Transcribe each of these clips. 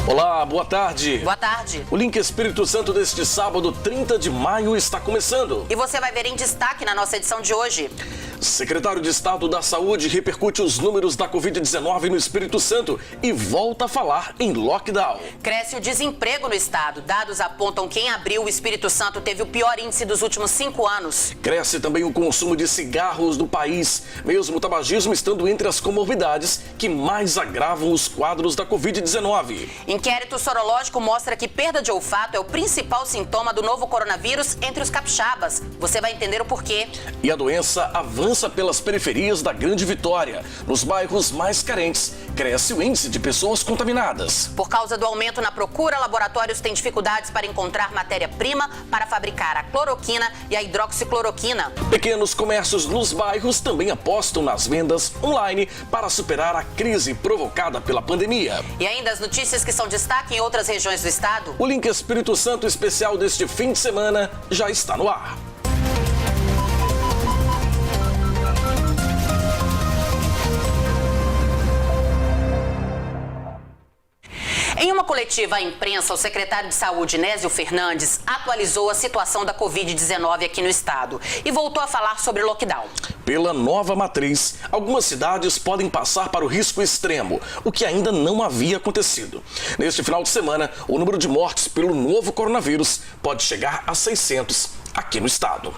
Olá, boa tarde. Boa tarde. O Link Espírito Santo deste sábado, 30 de maio, está começando. E você vai ver em destaque na nossa edição de hoje. Secretário de Estado da Saúde repercute os números da Covid-19 no Espírito Santo e volta a falar em lockdown. Cresce o desemprego no estado. Dados apontam que em abril o Espírito Santo teve o pior índice dos últimos 5 anos. Cresce também o consumo de cigarros no país, mesmo o tabagismo estando entre as comorbidades que mais agravam os quadros da Covid-19. Inquérito sorológico mostra que perda de olfato é o principal sintoma do novo coronavírus entre os capixabas. Você vai entender o porquê. E a doença avança pelas periferias da Grande Vitória. Nos bairros mais carentes, cresce o índice de pessoas contaminadas. Por causa do aumento na procura, laboratórios têm dificuldades para encontrar matéria-prima para fabricar a cloroquina e a hidroxicloroquina. Pequenos comércios nos bairros também apostam nas vendas online para superar a crise provocada pela pandemia. E ainda as notícias que são destaque em outras regiões do estado. O Link Espírito Santo especial deste fim de semana já está no ar. Em uma coletiva à imprensa, o secretário de Saúde, Nésio Fernandes, atualizou a situação da Covid-19 aqui no estado e voltou a falar sobre lockdown. Pela nova matriz, algumas cidades podem passar para o risco extremo, o que ainda não havia acontecido. Neste final de semana, o número de mortes pelo novo coronavírus pode chegar a 600 aqui no estado.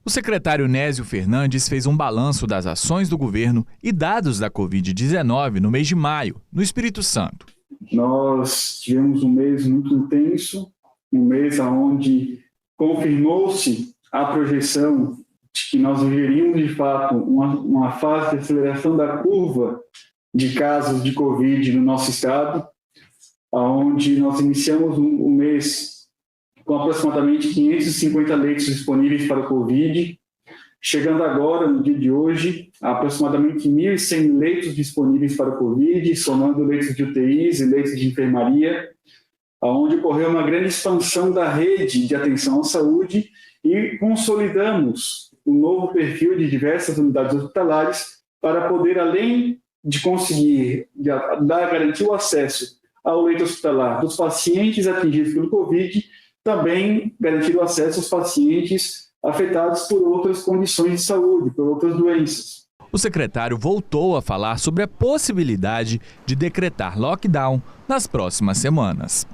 O secretário Nésio Fernandes fez um balanço das ações do governo e dados da Covid-19 no mês de maio, no Espírito Santo. Nós tivemos um mês muito intenso, um mês onde confirmou-se a projeção de que nós viveríamos, de fato, uma fase de aceleração da curva de casos de Covid no nosso estado, onde nós iniciamos o mês com aproximadamente 550 leitos disponíveis para o Covid, chegando agora, no dia de hoje, a aproximadamente 1.100 leitos disponíveis para o Covid, somando leitos de UTIs e leitos de enfermaria, onde ocorreu uma grande expansão da rede de atenção à saúde e consolidamos um novo perfil de diversas unidades hospitalares para poder, além de conseguir garantir o acesso ao leito hospitalar dos pacientes atingidos pelo Covid, também garantir o acesso aos pacientes afetados por outras condições de saúde, por outras doenças. O secretário voltou a falar sobre a possibilidade de decretar lockdown nas próximas semanas.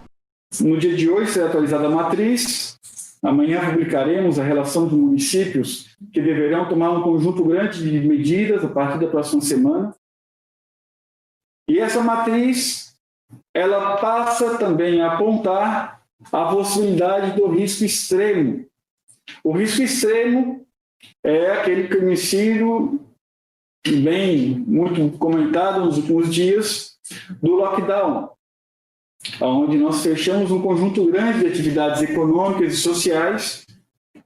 No dia de hoje será atualizada a matriz. Amanhã publicaremos a relação dos municípios que deverão tomar um conjunto grande de medidas a partir da próxima semana. E essa matriz, ela passa também a apontar a possibilidade do risco extremo. O risco extremo é aquele conhecido, bem muito comentado nos últimos dias, do lockdown, onde nós fechamos um conjunto grande de atividades econômicas e sociais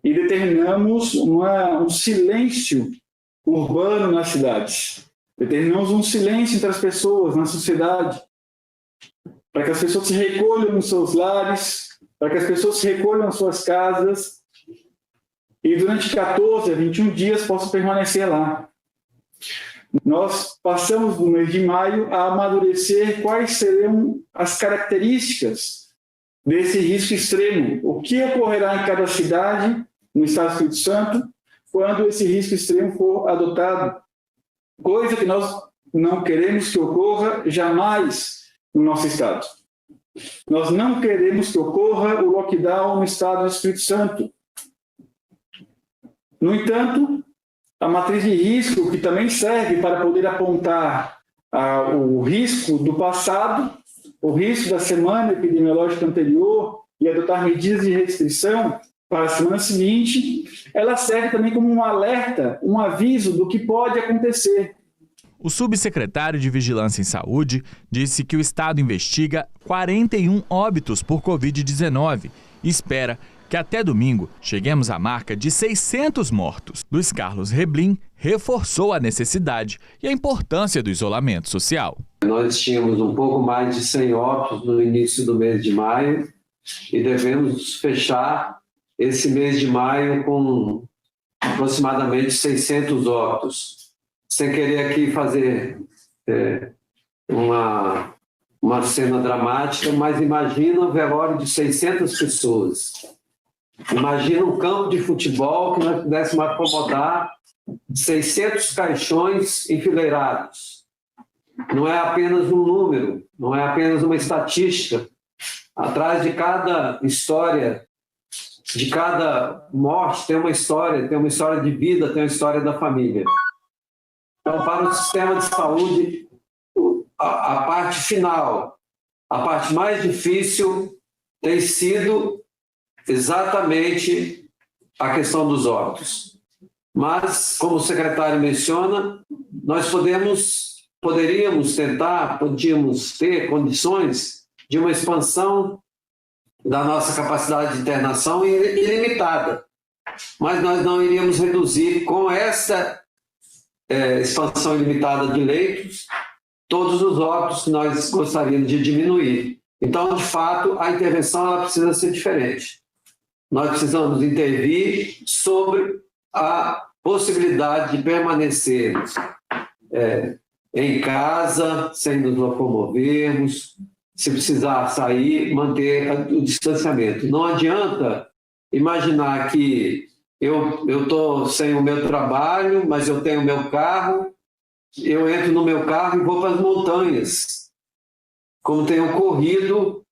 e determinamos um silêncio urbano nas cidades. Determinamos um silêncio entre as pessoas, na sociedade, para que as pessoas se recolham nos seus lares, para que as pessoas se recolham nas suas casas, e durante 14 a 21 dias posso permanecer lá. Nós passamos no mês de maio a amadurecer quais serão as características desse risco extremo, o que ocorrerá em cada cidade, no estado do Espírito Santo, quando esse risco extremo for adotado, coisa que nós não queremos que ocorra jamais no nosso estado. Nós não queremos que ocorra o lockdown no estado do Espírito Santo. No entanto, a matriz de risco, que também serve para poder apontar o risco do passado, o risco da semana epidemiológica anterior e adotar medidas de restrição para a semana seguinte, ela serve também como um alerta, um aviso do que pode acontecer. O subsecretário de Vigilância em Saúde disse que o estado investiga 41 óbitos por Covid-19 e espera que até domingo cheguemos à marca de 600 mortos. Luiz Carlos Reblin reforçou a necessidade e a importância do isolamento social. Nós tínhamos um pouco mais de 100 óbitos no início do mês de maio e devemos fechar esse mês de maio com aproximadamente 600 óbitos. Sem querer aqui fazer uma uma cena dramática, mas imagina um velório de 600 pessoas. Imagina um campo de futebol que nós pudéssemos acomodar 600 caixões enfileirados. Não é apenas um número, não é apenas uma estatística. Atrás de cada história, de cada morte, tem uma história de vida, tem uma história da família. Então, para o sistema de saúde, a parte final, a parte mais difícil tem sido exatamente a questão dos óbitos. Mas, como o secretário menciona, nós podíamos ter condições de uma expansão da nossa capacidade de internação ilimitada. Mas nós não iríamos reduzir com essa expansão ilimitada de leitos todos os óbitos que nós gostaríamos de diminuir. Então, de fato, a intervenção ela precisa ser diferente. Nós precisamos intervir sobre a possibilidade de permanecermos em casa, sem nos locomovermos, se precisar sair, manter o distanciamento. Não adianta imaginar que eu estou sem o meu trabalho, mas eu tenho o meu carro, eu entro no meu carro e vou para as montanhas, como tem ocorrido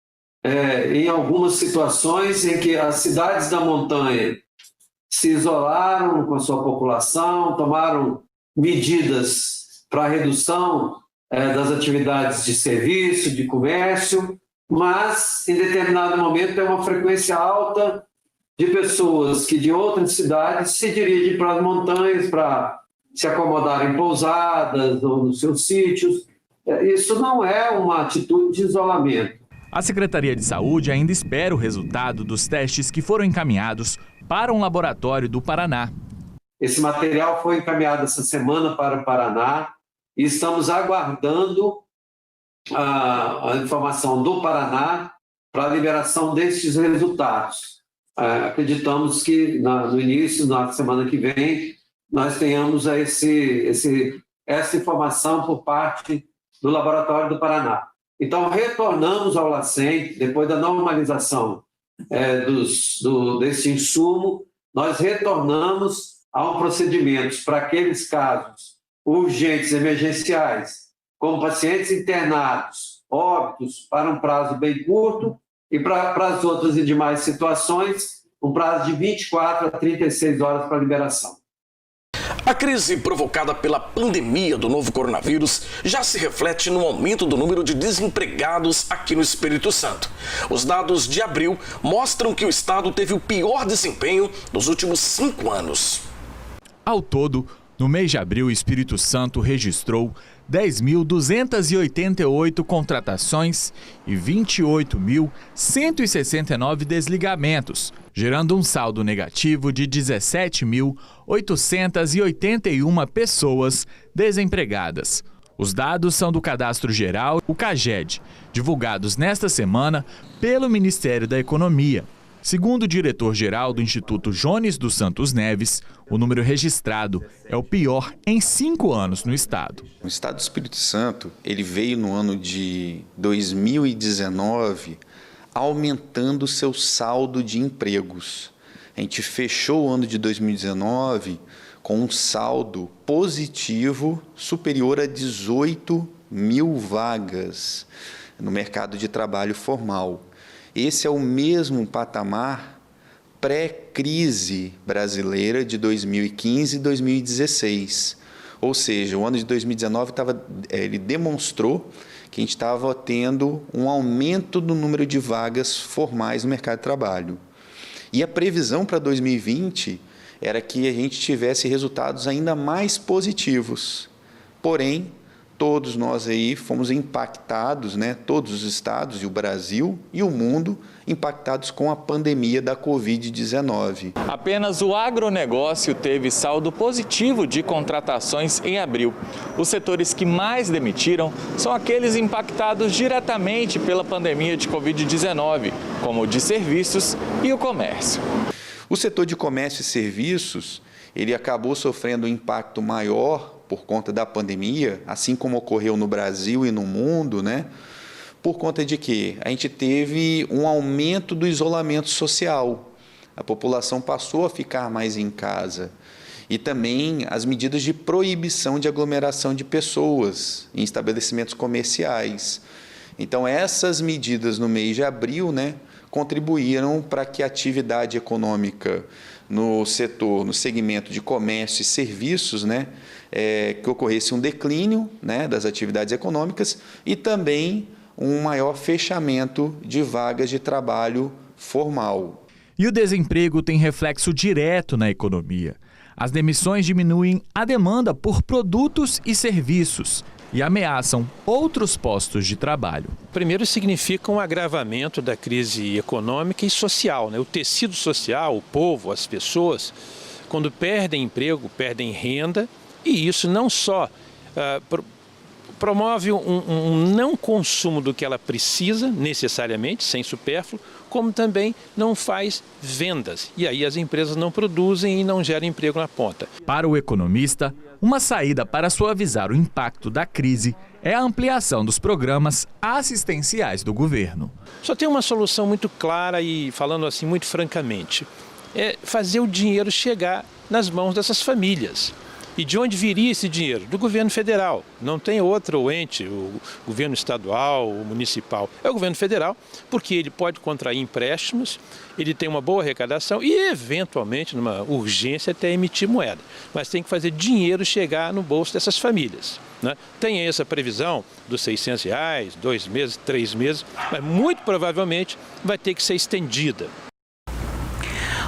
em algumas situações em que as cidades da montanha se isolaram com a sua população, tomaram medidas para a redução das atividades de serviço, de comércio, mas em determinado momento tem uma frequência alta de pessoas que de outras cidades se dirigem para as montanhas para se acomodar em pousadas ou nos seus sítios. Isso não é uma atitude de isolamento. A Secretaria de Saúde ainda espera o resultado dos testes que foram encaminhados para um laboratório do Paraná. Esse material foi encaminhado essa semana para o Paraná e estamos aguardando a informação do Paraná para a liberação desses resultados. Acreditamos que no início, na semana que vem, nós tenhamos essa informação por parte do Laboratório do Paraná. Então, retornamos ao LACEN, depois da normalização desse insumo, nós retornamos a procedimentos para aqueles casos urgentes, emergenciais, como pacientes internados, óbitos, para um prazo bem curto, e para as outras e demais situações, um prazo de 24 a 36 horas para liberação. A crise provocada pela pandemia do novo coronavírus já se reflete no aumento do número de desempregados aqui no Espírito Santo. Os dados de abril mostram que o estado teve o pior desempenho dos últimos 5 anos. Ao todo, no mês de abril, o Espírito Santo registrou 10.288 contratações e 28.169 desligamentos, gerando um saldo negativo de 17.881 pessoas desempregadas. Os dados são do Cadastro Geral, o CAGED, divulgados nesta semana pelo Ministério da Economia. Segundo o diretor-geral do Instituto Jones dos Santos Neves, o número registrado é o pior em 5 anos no estado. O estado do Espírito Santo, ele veio no ano de 2019 aumentando seu saldo de empregos. A gente fechou o ano de 2019 com um saldo positivo superior a 18 mil vagas no mercado de trabalho formal. Esse é o mesmo patamar pré-crise brasileira de 2015 e 2016. Ou seja, o ano de 2019 ele demonstrou que a gente estava tendo um aumento do número de vagas formais no mercado de trabalho. E a previsão para 2020 era que a gente tivesse resultados ainda mais positivos. Porém, todos nós aí fomos impactados, todos os estados e o Brasil e o mundo impactados com a pandemia da Covid-19. Apenas o agronegócio teve saldo positivo de contratações em abril. Os setores que mais demitiram são aqueles impactados diretamente pela pandemia de Covid-19, como o de serviços e o comércio. O setor de comércio e serviços, ele acabou sofrendo um impacto maior por conta da pandemia, assim como ocorreu no Brasil e no mundo, por conta de que a gente teve um aumento do isolamento social. A população passou a ficar mais em casa. E também as medidas de proibição de aglomeração de pessoas em estabelecimentos comerciais. Então, essas medidas no mês de abril, contribuíram para que a atividade econômica no setor, no segmento de comércio e serviços, que ocorresse um declínio das atividades econômicas e também um maior fechamento de vagas de trabalho formal. E o desemprego tem reflexo direto na economia. As demissões diminuem a demanda por produtos e serviços e ameaçam outros postos de trabalho. Primeiro, significa um agravamento da crise econômica e social. O tecido social, o povo, as pessoas, quando perdem emprego, perdem renda, e isso não só promove um não consumo do que ela precisa, necessariamente, sem supérfluo, como também não faz vendas. E aí as empresas não produzem e não geram emprego na ponta. Para o economista, uma saída para suavizar o impacto da crise é a ampliação dos programas assistenciais do governo. Só tem uma solução muito clara e, falando assim muito francamente, é fazer o dinheiro chegar nas mãos dessas famílias. E de onde viria esse dinheiro? Do governo federal. Não tem outro ente, o governo estadual, o municipal. É o governo federal, porque ele pode contrair empréstimos, ele tem uma boa arrecadação e, eventualmente, numa urgência, até emitir moeda. Mas tem que fazer dinheiro chegar no bolso dessas famílias. Tem essa previsão dos R$600, 2 meses, 3 meses, mas muito provavelmente vai ter que ser estendida.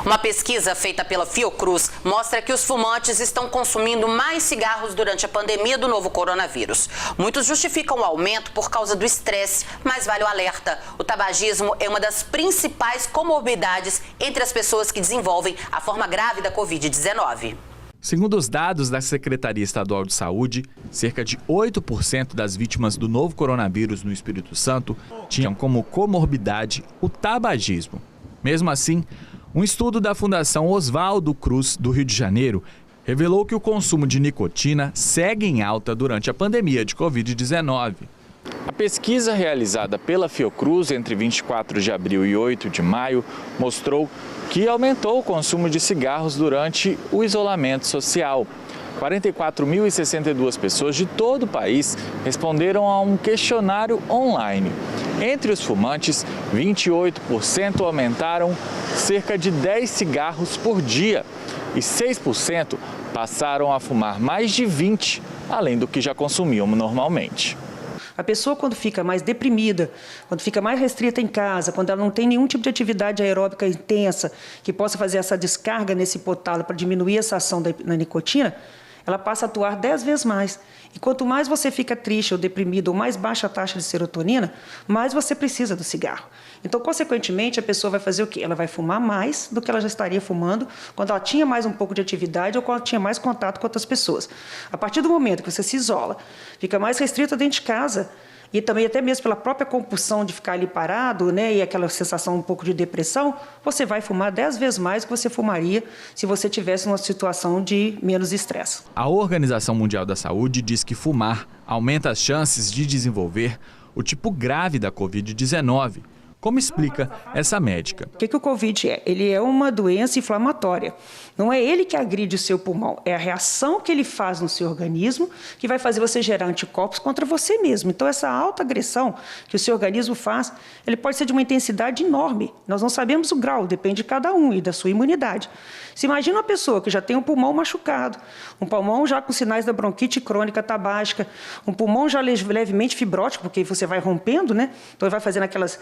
Uma pesquisa feita pela Fiocruz mostra que os fumantes estão consumindo mais cigarros durante a pandemia do novo coronavírus. Muitos justificam o aumento por causa do estresse, mas vale o alerta. O tabagismo é uma das principais comorbidades entre as pessoas que desenvolvem a forma grave da Covid-19. Segundo os dados da Secretaria Estadual de Saúde, cerca de 8% das vítimas do novo coronavírus no Espírito Santo tinham como comorbidade o tabagismo. Mesmo assim, um estudo da Fundação Oswaldo Cruz, do Rio de Janeiro, revelou que o consumo de nicotina segue em alta durante a pandemia de Covid-19. A pesquisa realizada pela Fiocruz entre 24 de abril e 8 de maio mostrou que aumentou o consumo de cigarros durante o isolamento social. 44.062 pessoas de todo o país responderam a um questionário online. Entre os fumantes, 28% aumentaram cerca de 10 cigarros por dia e 6% passaram a fumar mais de 20, além do que já consumiam normalmente. A pessoa, quando fica mais deprimida, quando fica mais restrita em casa, quando ela não tem nenhum tipo de atividade aeróbica intensa que possa fazer essa descarga nesse hipotálamo para diminuir essa ação da nicotina, ela passa a atuar 10 vezes mais. E quanto mais você fica triste ou deprimido, ou mais baixa a taxa de serotonina, mais você precisa do cigarro. Então, consequentemente, a pessoa vai fazer o quê? Ela vai fumar mais do que ela já estaria fumando quando ela tinha mais um pouco de atividade ou quando ela tinha mais contato com outras pessoas. A partir do momento que você se isola, fica mais restrita dentro de casa, e também até mesmo pela própria compulsão de ficar ali parado, e aquela sensação um pouco de depressão, você vai fumar 10 vezes mais do que você fumaria se você tivesse numa situação de menos estresse. A Organização Mundial da Saúde diz que fumar aumenta as chances de desenvolver o tipo grave da Covid-19. Como explica essa médica? O que o Covid é? Ele é uma doença inflamatória. Não é ele que agride o seu pulmão, é a reação que ele faz no seu organismo que vai fazer você gerar anticorpos contra você mesmo. Então, essa autoagressão que o seu organismo faz, ele pode ser de uma intensidade enorme. Nós não sabemos o grau, depende de cada um e da sua imunidade. Se imagina uma pessoa que já tem um pulmão machucado, um pulmão já com sinais da bronquite crônica tabágica, um pulmão já levemente fibrótico, porque você vai rompendo, Então, ele vai fazendo aquelas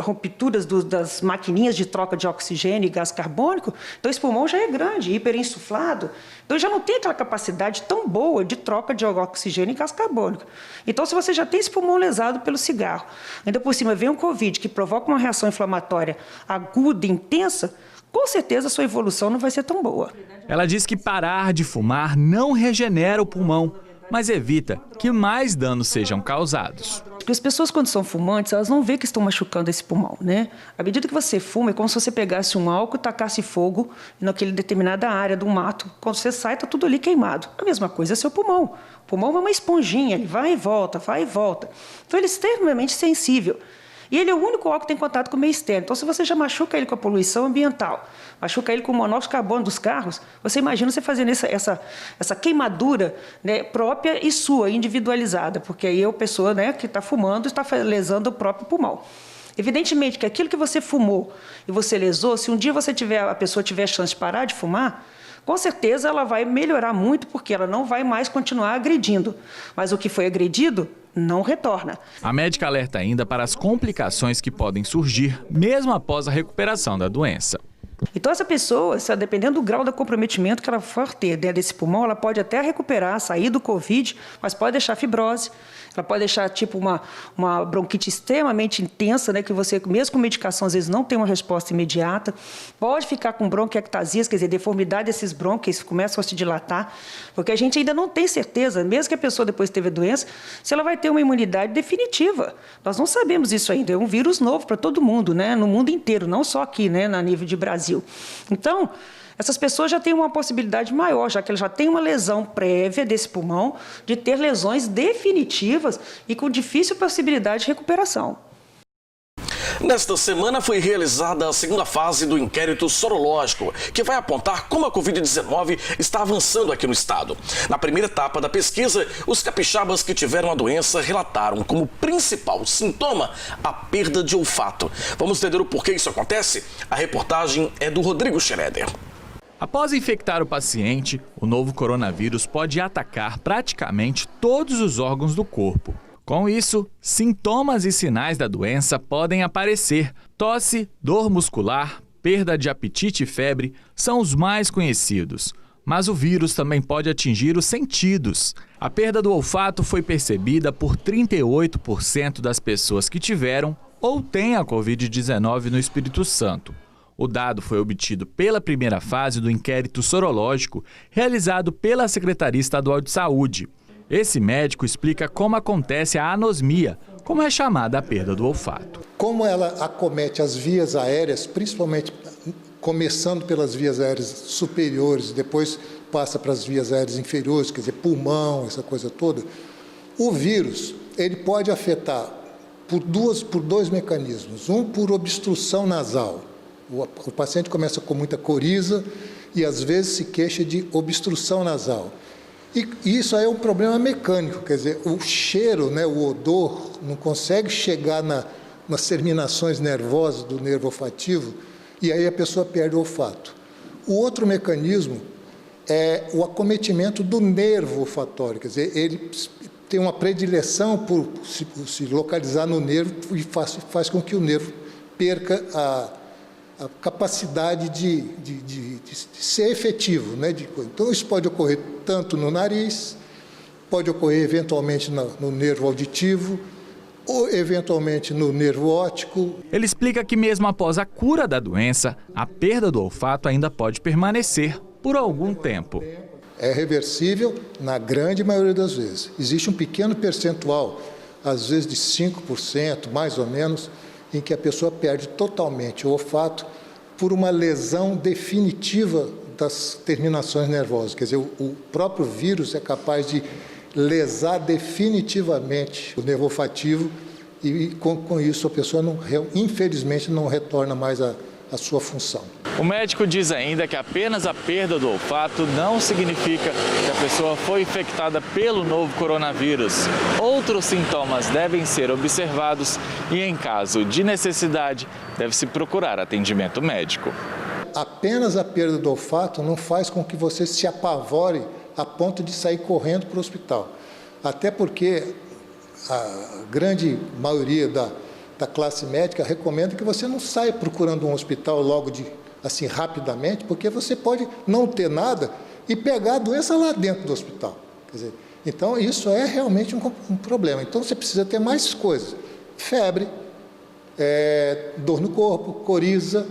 rupturas das maquininhas de troca de oxigênio e gás carbônico. Então, esse pulmão já é grande, hiperinsuflado. Então, já não tem aquela capacidade tão boa de troca de oxigênio e gás carbônico. Então, se você já tem esse pulmão lesado pelo cigarro, ainda por cima vem um Covid que provoca uma reação inflamatória aguda, intensa, com certeza a sua evolução não vai ser tão boa. Ela diz que parar de fumar não regenera o pulmão, mas evita que mais danos sejam causados. Porque as pessoas, quando são fumantes, elas não veem que estão machucando esse pulmão, né? À medida que você fuma, é como se você pegasse um álcool e tacasse fogo naquela determinada área do mato. Quando você sai, está tudo ali queimado. A mesma coisa é seu pulmão. O pulmão é uma esponjinha, ele vai e volta, vai e volta. Então, ele é extremamente sensível. E ele é o único órgão que tem contato com o meio externo. Então, se você já machuca ele com a poluição ambiental, machuca ele com o monóxido de carbono dos carros, você imagina você fazendo essa queimadura, né, própria e sua, individualizada, porque aí a pessoa, né, que está fumando está lesando o próprio pulmão. Evidentemente que aquilo que você fumou e você lesou, se um dia a pessoa tiver a chance de parar de fumar, com certeza ela vai melhorar muito, porque ela não vai mais continuar agredindo. Mas o que foi agredido não retorna. A médica alerta ainda para as complicações que podem surgir mesmo após a recuperação da doença. Então, essa pessoa, dependendo do grau de comprometimento que ela for ter desse pulmão, ela pode até recuperar, sair do Covid, mas pode deixar fibrose, ela pode deixar tipo uma bronquite extremamente intensa, né, que você, mesmo com medicação, às vezes não tem uma resposta imediata, pode ficar com bronquiectasias, quer dizer, deformidade desses brônquios começam a se dilatar, porque a gente ainda não tem certeza, mesmo que a pessoa depois teve a doença, se ela vai ter uma imunidade definitiva. Nós não sabemos isso ainda, é um vírus novo para todo mundo, né, no mundo inteiro, não só aqui, né, na nível de Brasil. Então, essas pessoas já têm uma possibilidade maior, já que elas já têm uma lesão prévia desse pulmão, de ter lesões definitivas e com difícil possibilidade de recuperação. Nesta semana foi realizada a segunda fase do inquérito sorológico, que vai apontar como a Covid-19 está avançando aqui no estado. Na primeira etapa da pesquisa, os capixabas que tiveram a doença relataram como principal sintoma a perda de olfato. Vamos entender o porquê isso acontece? A reportagem é do Rodrigo Schroeder. Após infectar o paciente, o novo coronavírus pode atacar praticamente todos os órgãos do corpo. Com isso, sintomas e sinais da doença podem aparecer. Tosse, dor muscular, perda de apetite e febre são os mais conhecidos. Mas o vírus também pode atingir os sentidos. A perda do olfato foi percebida por 38% das pessoas que tiveram ou têm a Covid-19 no Espírito Santo. O dado foi obtido pela primeira fase do inquérito sorológico realizado pela Secretaria Estadual de Saúde. Esse médico explica como acontece a anosmia, como é chamada a perda do olfato. Como ela acomete as vias aéreas, principalmente começando pelas vias aéreas superiores, depois passa para as vias aéreas inferiores, quer dizer, pulmão, essa coisa toda, o vírus ele pode afetar por dois mecanismos. Um, por obstrução nasal. O paciente começa com muita coriza e às vezes se queixa de obstrução nasal. E isso aí é um problema mecânico, quer dizer, o cheiro, né, o odor, não consegue chegar nas terminações nervosas do nervo olfativo e aí a pessoa perde o olfato. O outro mecanismo é o acometimento do nervo olfatório, quer dizer, ele tem uma predileção por se localizar no nervo e faz com que o nervo perca a capacidade de ser efetivo, né? Então, isso pode ocorrer tanto no nariz, pode ocorrer eventualmente no nervo auditivo, ou eventualmente no nervo óptico. Ele explica que mesmo após a cura da doença, a perda do olfato ainda pode permanecer por algum tempo. É reversível na grande maioria das vezes. Existe um pequeno percentual, às vezes de 5%, mais ou menos, em que a pessoa perde totalmente o olfato por uma lesão definitiva das terminações nervosas. Quer dizer, o próprio vírus é capaz de lesar definitivamente o nervo olfativo e com isso a pessoa, infelizmente, não retorna mais à sua função. O médico diz ainda que apenas a perda do olfato não significa que a pessoa foi infectada pelo novo coronavírus. Outros sintomas devem ser observados e, em caso de necessidade, deve-se procurar atendimento médico. Apenas a perda do olfato não faz com que você se apavore a ponto de sair correndo para o hospital. Até porque a grande maioria da classe médica recomenda que você não saia procurando um hospital logo assim rapidamente, porque você pode não ter nada e pegar a doença lá dentro do hospital. Quer dizer, então isso é realmente um problema. Então você precisa ter mais coisas: febre, dor no corpo, coriza,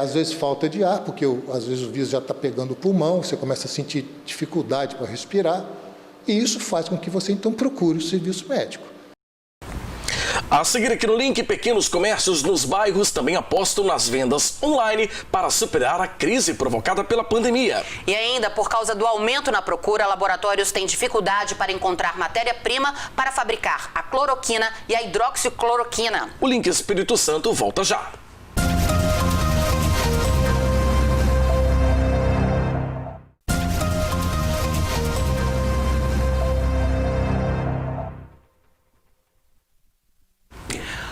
às vezes falta de ar, porque às vezes o vírus já está pegando o pulmão, você começa a sentir dificuldade para respirar, e isso faz com que você então procure o serviço médico. A seguir aqui no link, pequenos comércios nos bairros também apostam nas vendas online para superar a crise provocada pela pandemia. E ainda, por causa do aumento na procura, laboratórios têm dificuldade para encontrar matéria-prima para fabricar a cloroquina e a hidroxicloroquina. O link Espírito Santo volta já.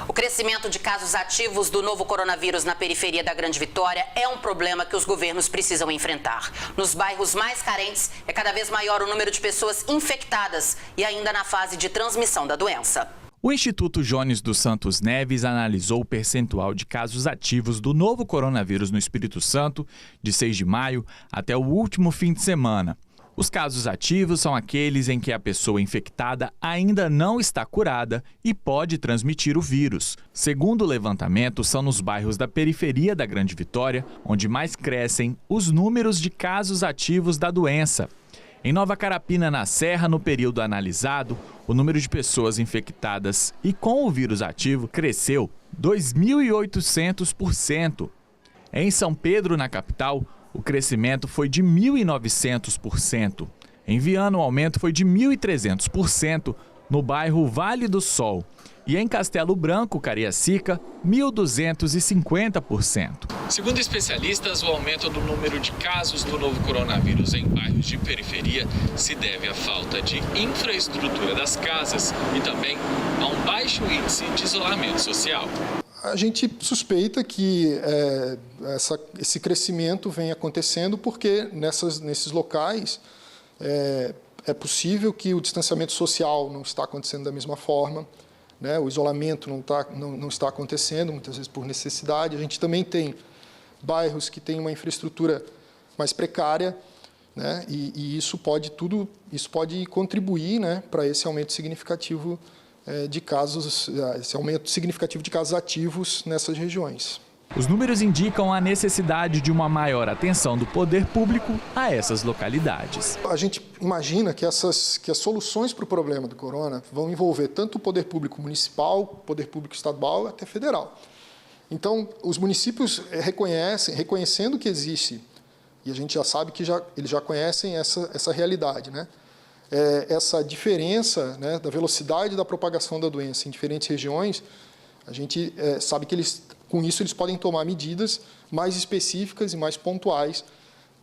O crescimento de casos ativos do novo coronavírus na periferia da Grande Vitória é um problema que os governos precisam enfrentar. Nos bairros mais carentes, é cada vez maior o número de pessoas infectadas e ainda na fase de transmissão da doença. O Instituto Jones dos Santos Neves analisou o percentual de casos ativos do novo coronavírus no Espírito Santo de 6 de maio até o último fim de semana. Os casos ativos são aqueles em que a pessoa infectada ainda não está curada e pode transmitir o vírus. Segundo o levantamento, são nos bairros da periferia da Grande Vitória onde mais crescem os números de casos ativos da doença. Em Nova Carapina, na Serra, no período analisado, o número de pessoas infectadas e com o vírus ativo cresceu 2.800%. Em São Pedro, na capital, o crescimento foi de 1.900%. Em Viana, o aumento foi de 1.300%, no bairro Vale do Sol. E em Castelo Branco, Cariacica, 1.250%. Segundo especialistas, o aumento do número de casos do novo coronavírus em bairros de periferia se deve à falta de infraestrutura das casas e também a um baixo índice de isolamento social. A gente suspeita que esse crescimento vem acontecendo porque nesses locais é possível que o distanciamento social não está acontecendo da mesma forma, né? O isolamento não está acontecendo, muitas vezes por necessidade. A gente também tem bairros que têm uma infraestrutura mais precária, né? E isso pode contribuir, né, para esse aumento significativo de casos, esse aumento significativo de casos ativos nessas regiões. Os números indicam a necessidade de uma maior atenção do poder público a essas localidades. A gente imagina que as soluções para o problema do corona vão envolver tanto o poder público municipal, poder público estadual até federal. Então, os municípios reconhecendo que existe, e a gente já sabe que eles já conhecem essa realidade, né? Essa diferença, né, da velocidade da propagação da doença em diferentes regiões, a gente sabe que com isso eles podem tomar medidas mais específicas e mais pontuais,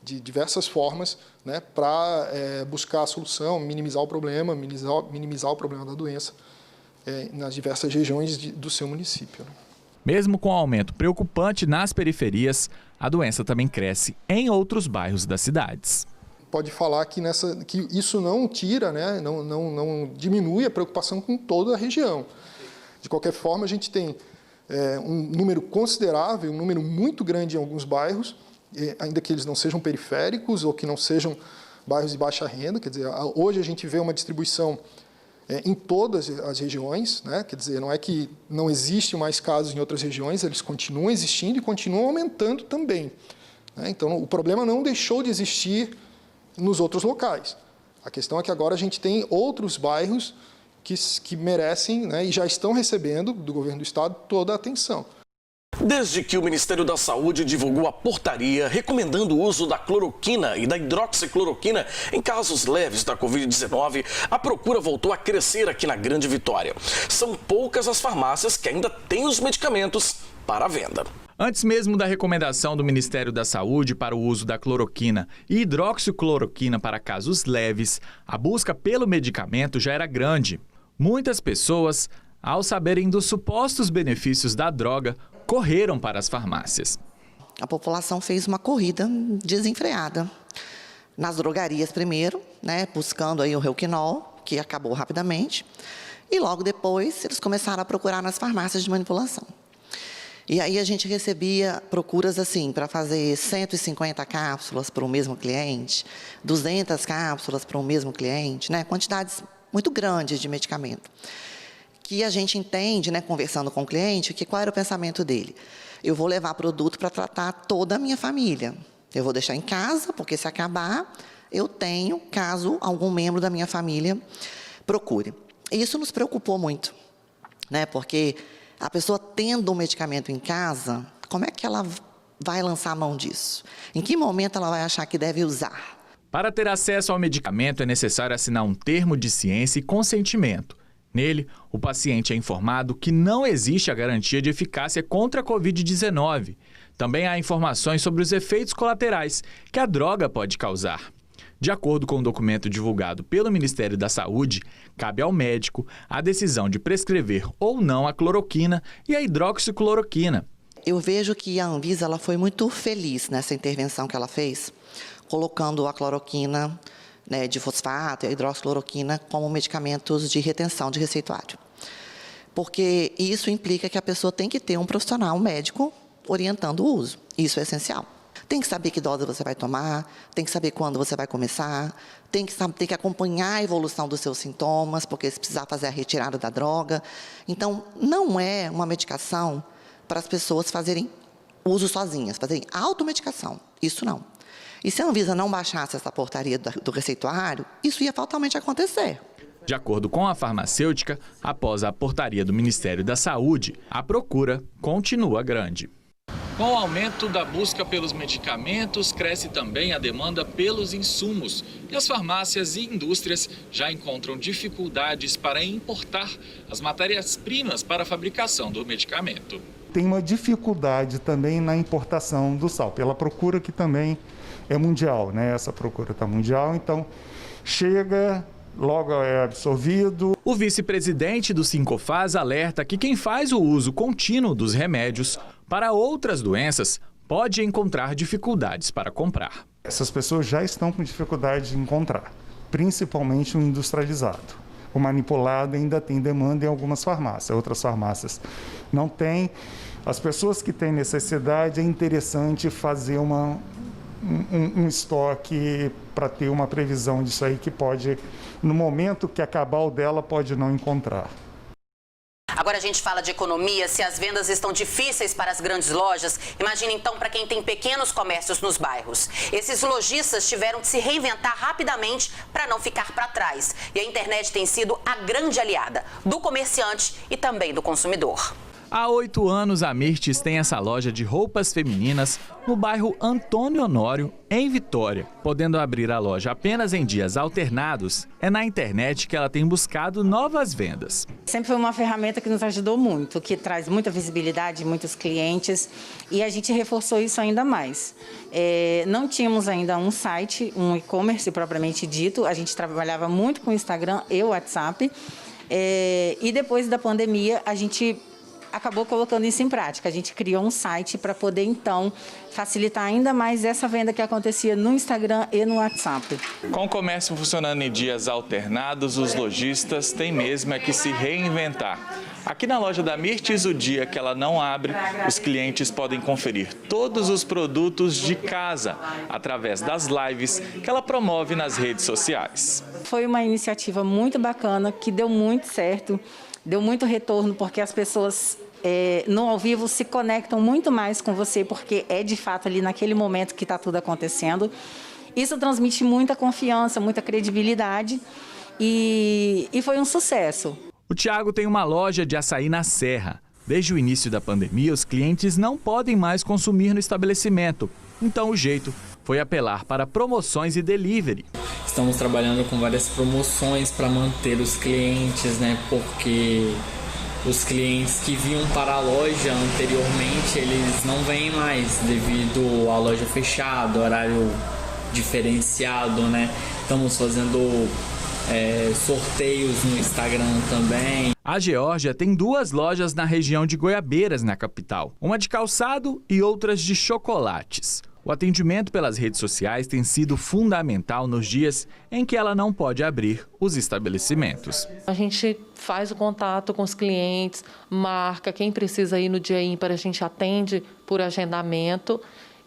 de diversas formas, né, para buscar a solução, minimizar o problema da doença nas diversas regiões do seu município. Mesmo com o aumento preocupante nas periferias, a doença também cresce em outros bairros das cidades. Pode falar que isso não tira, né, não diminui a preocupação com toda a região. De qualquer forma, a gente tem um número considerável, um número muito grande em alguns bairros, ainda que eles não sejam periféricos ou que não sejam bairros de baixa renda. Quer dizer, hoje a gente vê uma distribuição em todas as regiões, né? Quer dizer, não é que não existe mais casos em outras regiões, eles continuam existindo e continuam aumentando também, né? Então, o problema não deixou de existir nos outros locais. A questão é que agora a gente tem outros bairros que merecem, né, e já estão recebendo do governo do estado toda a atenção. Desde que o Ministério da Saúde divulgou a portaria recomendando o uso da cloroquina e da hidroxicloroquina em casos leves da Covid-19, a procura voltou a crescer aqui na Grande Vitória. São poucas as farmácias que ainda têm os medicamentos para a venda. Antes mesmo da recomendação do Ministério da Saúde para o uso da cloroquina e hidroxicloroquina para casos leves, a busca pelo medicamento já era grande. Muitas pessoas, ao saberem dos supostos benefícios da droga, correram para as farmácias. A população fez uma corrida desenfreada. Nas drogarias primeiro, né, buscando aí o Reuquinol, que acabou rapidamente, e logo depois eles começaram a procurar nas farmácias de manipulação. E aí a gente recebia procuras assim, para fazer 150 cápsulas para o mesmo cliente, 200 cápsulas para o mesmo cliente, né, quantidades muito grandes de medicamento. Que a gente entende, né, conversando com o cliente, que qual era o pensamento dele? Eu vou levar produto para tratar toda a minha família. Eu vou deixar em casa, porque se acabar, eu tenho, caso algum membro da minha família procure. E isso nos preocupou muito, né? Porque a pessoa tendo um medicamento em casa, como é que ela vai lançar a mão disso? Em que momento ela vai achar que deve usar? Para ter acesso ao medicamento é necessário assinar um termo de ciência e consentimento. Nele, o paciente é informado que não existe a garantia de eficácia contra a Covid-19. Também há informações sobre os efeitos colaterais que a droga pode causar. De acordo com o documento divulgado pelo Ministério da Saúde, cabe ao médico a decisão de prescrever ou não a cloroquina e a hidroxicloroquina. Eu vejo que a Anvisa ela foi muito feliz nessa intervenção que ela fez, colocando a cloroquina, né, de fosfato e a hidroxicloroquina como medicamentos de retenção de receituário. Porque isso implica que a pessoa tem que ter um profissional, um médico, orientando o uso. Isso é essencial. Tem que saber que dose você vai tomar, tem que saber quando você vai começar, tem que acompanhar a evolução dos seus sintomas, porque se precisar fazer a retirada da droga. Então, não é uma medicação para as pessoas fazerem uso sozinhas, fazerem automedicação. Isso não. E se a Anvisa não baixasse essa portaria do receituário, isso ia fatalmente acontecer. De acordo com a farmacêutica, após a portaria do Ministério da Saúde, a procura continua grande. Com o aumento da busca pelos medicamentos, cresce também a demanda pelos insumos. E as farmácias e indústrias já encontram dificuldades para importar as matérias-primas para a fabricação do medicamento. Tem uma dificuldade também na importação do sal, pela procura que também é mundial, né? Essa procura está mundial, então chega, logo é absorvido. O vice-presidente do Sincofaz alerta que quem faz o uso contínuo dos remédios para outras doenças pode encontrar dificuldades para comprar. Essas pessoas já estão com dificuldade de encontrar, principalmente o industrializado. O manipulado ainda tem demanda em algumas farmácias, outras farmácias não têm. As pessoas que têm necessidade, é interessante fazer um estoque para ter uma previsão disso aí que pode, no momento que acabar o dela, pode não encontrar. Agora a gente fala de economia. Se as vendas estão difíceis para as grandes lojas, imagine então para quem tem pequenos comércios nos bairros. Esses lojistas tiveram que se reinventar rapidamente para não ficar para trás. E a internet tem sido a grande aliada do comerciante e também do consumidor. Há 8 anos, a Mirtes tem essa loja de roupas femininas no bairro Antônio Honório, em Vitória. Podendo abrir a loja apenas em dias alternados, é na internet que ela tem buscado novas vendas. Sempre foi uma ferramenta que nos ajudou muito, que traz muita visibilidade, muitos clientes, e a gente reforçou isso ainda mais. Não tínhamos ainda um site, um e-commerce propriamente dito, a gente trabalhava muito com o Instagram e o WhatsApp, e depois da pandemia a gente acabou colocando isso em prática. A gente criou um site para poder, então, facilitar ainda mais essa venda que acontecia no Instagram e no WhatsApp. Com o comércio funcionando em dias alternados, os lojistas têm mesmo que se reinventar. Aqui na loja da Mirtes, o dia que ela não abre, os clientes podem conferir todos os produtos de casa através das lives que ela promove nas redes sociais. Foi uma iniciativa muito bacana, que deu muito certo, deu muito retorno, porque as pessoas no ao vivo se conectam muito mais com você, porque é de fato ali naquele momento que está tudo acontecendo. Isso transmite muita confiança, muita credibilidade e foi um sucesso. O Tiago tem uma loja de açaí na Serra. Desde o início da pandemia, os clientes não podem mais consumir no estabelecimento. Então o jeito foi apelar para promoções e delivery. Estamos trabalhando com várias promoções para manter os clientes, né? Porque os clientes que vinham para a loja anteriormente, eles não vêm mais devido à loja fechada, horário diferenciado, né? Estamos fazendo sorteios no Instagram também. A Geórgia tem 2 lojas na região de Goiabeiras, na capital. Uma de calçado e outras de chocolates. O atendimento pelas redes sociais tem sido fundamental nos dias em que ela não pode abrir os estabelecimentos. A gente faz o contato com os clientes, marca quem precisa ir no dia ímpar, a gente atende por agendamento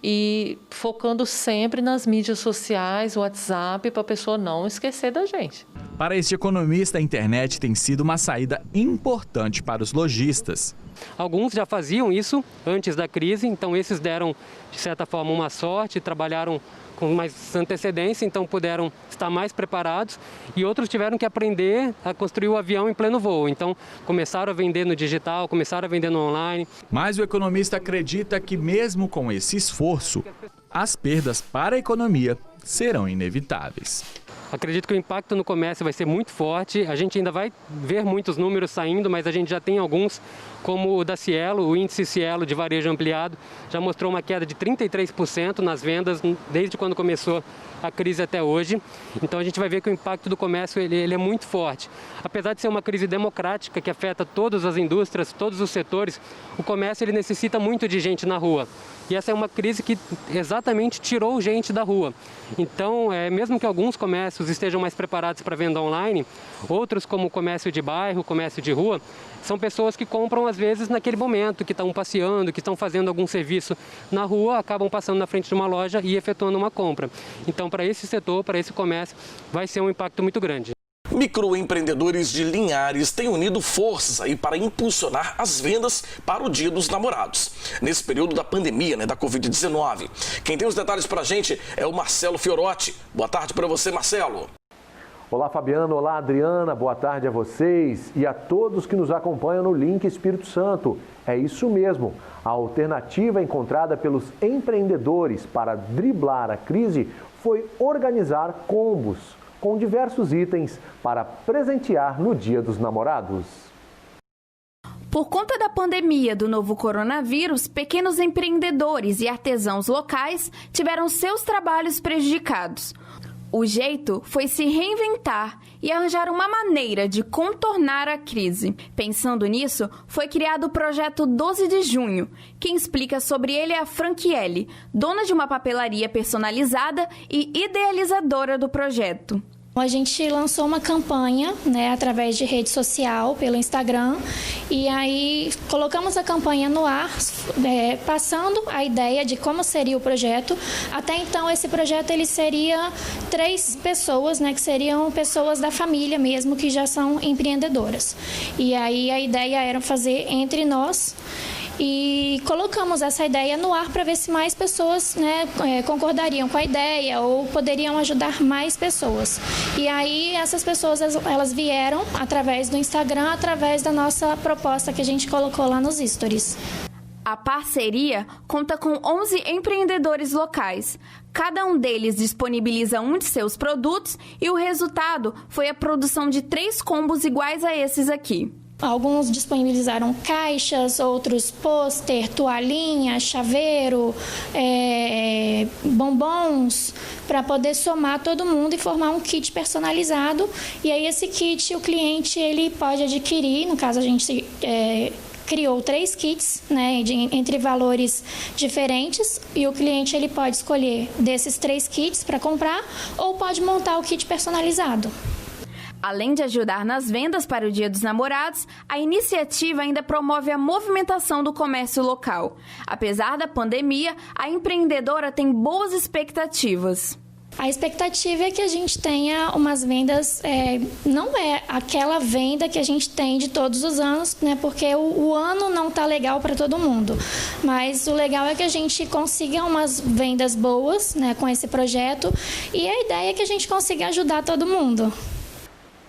e focando sempre nas mídias sociais, WhatsApp, para a pessoa não esquecer da gente. Para este economista, a internet tem sido uma saída importante para os lojistas. Alguns já faziam isso antes da crise, então esses deram, de certa forma, uma sorte, trabalharam com mais antecedência, então puderam estar mais preparados, e outros tiveram que aprender a construir o avião em pleno voo. Então começaram a vender no digital, começaram a vender no online. Mas o economista acredita que mesmo com esse esforço, as perdas para a economia serão inevitáveis. Acredito que o impacto no comércio vai ser muito forte. A gente ainda vai ver muitos números saindo, mas a gente já tem alguns, como o da Cielo, o índice Cielo de varejo ampliado, já mostrou uma queda de 33% nas vendas desde quando começou a crise até hoje. Então a gente vai ver que o impacto do comércio ele é muito forte. Apesar de ser uma crise democrática que afeta todas as indústrias, todos os setores, o comércio ele necessita muito de gente na rua. E essa é uma crise que exatamente tirou gente da rua. Então, mesmo que alguns comércios estejam mais preparados para venda online, outros, como o comércio de bairro, o comércio de rua, são pessoas que compram às vezes naquele momento, que estão passeando, que estão fazendo algum serviço na rua, acabam passando na frente de uma loja e efetuando uma compra. Então, para esse setor, para esse comércio, vai ser um impacto muito grande. Microempreendedores de Linhares têm unido forças aí para impulsionar as vendas para o Dia dos Namorados, nesse período da pandemia, da Covid-19. Quem tem os detalhes para a gente é o Marcelo Fiorotti. Boa tarde para você, Marcelo. Olá, Fabiano. Olá, Adriana. Boa tarde a vocês e a todos que nos acompanham no Link Espírito Santo. É isso mesmo. A alternativa encontrada pelos empreendedores para driblar a crise foi organizar combos com diversos itens para presentear no Dia dos Namorados. Por conta da pandemia do novo coronavírus, pequenos empreendedores e artesãos locais tiveram seus trabalhos prejudicados. O jeito foi se reinventar e arranjar uma maneira de contornar a crise. Pensando nisso, foi criado o projeto 12 de Junho. Quem explica sobre ele é a Franchiele, dona de uma papelaria personalizada e idealizadora do projeto. A gente lançou uma campanha, através de rede social, pelo Instagram, e aí colocamos a campanha no ar, passando a ideia de como seria o projeto. Até então, esse projeto ele seria 3 pessoas, que seriam pessoas da família mesmo, que já são empreendedoras. E aí a ideia era fazer entre nós. E colocamos essa ideia no ar para ver se mais pessoas concordariam com a ideia ou poderiam ajudar mais pessoas. E aí essas pessoas elas vieram através do Instagram, através da nossa proposta que a gente colocou lá nos stories. A parceria conta com 11 empreendedores locais. Cada um deles disponibiliza um de seus produtos e o resultado foi a produção de 3 combos iguais a esses aqui. Alguns disponibilizaram caixas, outros pôster, toalhinha, chaveiro, bombons, para poder somar todo mundo e formar um kit personalizado. E aí esse kit o cliente ele pode adquirir, no caso a gente criou 3 kits, entre valores diferentes, e o cliente ele pode escolher desses 3 kits para comprar ou pode montar o kit personalizado. Além de ajudar nas vendas para o Dia dos Namorados, a iniciativa ainda promove a movimentação do comércio local. Apesar da pandemia, a empreendedora tem boas expectativas. A expectativa é que a gente tenha umas vendas, não é aquela venda que a gente tem de todos os anos, porque o ano não está legal para todo mundo. Mas o legal é que a gente consiga umas vendas boas, com esse projeto, e a ideia é que a gente consiga ajudar todo mundo.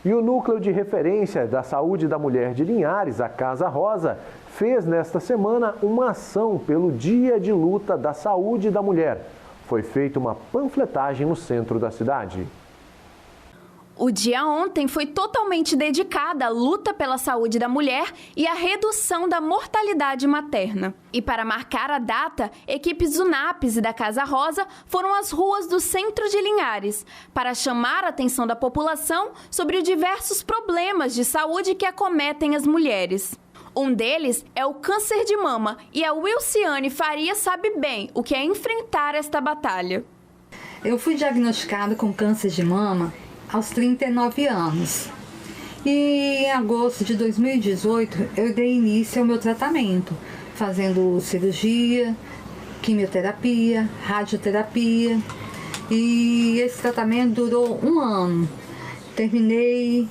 E o Núcleo de Referência da Saúde da Mulher de Linhares, a Casa Rosa, fez nesta semana uma ação pelo Dia de Luta da Saúde da Mulher. Foi feita uma panfletagem no centro da cidade. O dia ontem foi totalmente dedicado à luta pela saúde da mulher e à redução da mortalidade materna. E para marcar a data, equipes do NAPS e da Casa Rosa foram às ruas do centro de Linhares para chamar a atenção da população sobre os diversos problemas de saúde que acometem as mulheres. Um deles é o câncer de mama e a Wilciane Faria sabe bem o que é enfrentar esta batalha. Eu fui diagnosticada com câncer de mama aos 39 anos. E em agosto de 2018 eu dei início ao meu tratamento, fazendo cirurgia, quimioterapia, radioterapia. E esse tratamento durou 1 ano. Terminei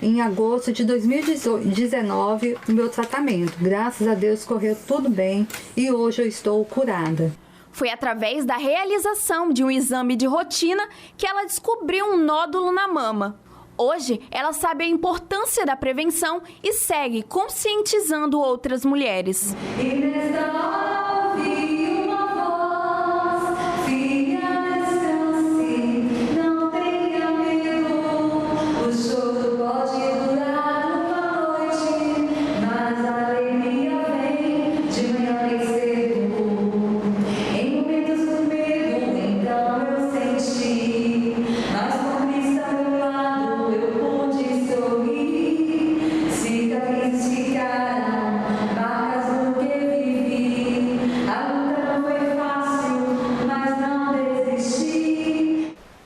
em agosto de 2019 o meu tratamento. Graças a Deus correu tudo bem e hoje eu estou curada. Foi através da realização de um exame de rotina que ela descobriu um nódulo na mama. Hoje, ela sabe a importância da prevenção e segue conscientizando outras mulheres.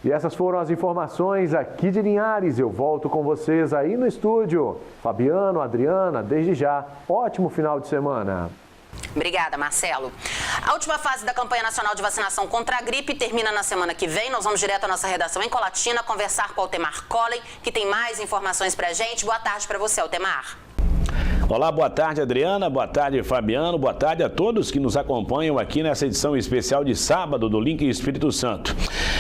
E essas foram as informações aqui de Linhares. Eu volto com vocês aí no estúdio. Fabiano, Adriana, desde já, ótimo final de semana. Obrigada, Marcelo. A última fase da campanha nacional de vacinação contra a gripe termina na semana que vem. Nós vamos direto à nossa redação em Colatina conversar com o Altemar Collen, que tem mais informações pra gente. Boa tarde para você, Altemar. Olá, boa tarde, Adriana, boa tarde, Fabiano, boa tarde a todos que nos acompanham aqui nessa edição especial de sábado do Link Espírito Santo.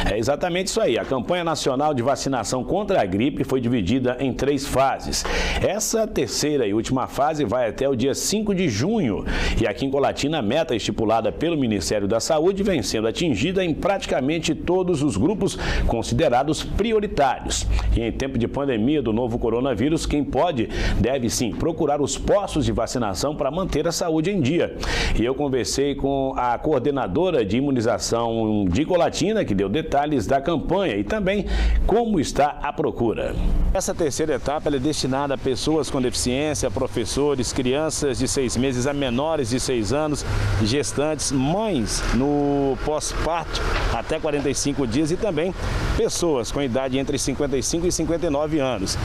É exatamente isso aí, a campanha nacional de vacinação contra a gripe foi dividida em 3 fases. Essa terceira e última fase vai até o dia 5 de junho e aqui em Colatina a meta estipulada pelo Ministério da Saúde vem sendo atingida em praticamente todos os grupos considerados prioritários. E em tempo de pandemia do novo coronavírus, quem pode deve sim procurar os postos de vacinação para manter a saúde em dia. E eu conversei com a coordenadora de imunização de Colatina, que deu detalhes da campanha e também como está a procura. Essa terceira etapa ela é destinada a pessoas com deficiência, professores, crianças de 6 meses a menores de 6 anos, gestantes, mães no pós-parto até 45 dias e também pessoas com idade entre 55 e 59 anos.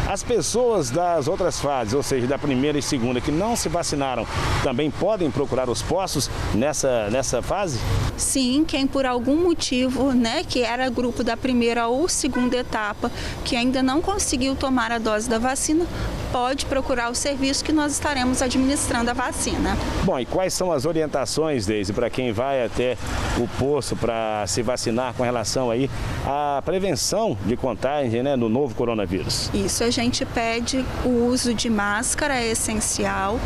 As pessoas das outras fases, ou seja, da primeira e segunda, que não se vacinaram, também podem procurar os postos nessa fase? Sim, quem por algum motivo, que era grupo da primeira ou segunda etapa, que ainda não conseguiu tomar a dose da vacina, pode procurar o serviço que nós estaremos administrando a vacina. Bom, e quais são as orientações, Deise, para quem vai até o posto para se vacinar com relação aí à prevenção de contágio, no novo coronavírus? Isso, a gente pede o uso de máscara, é essencial.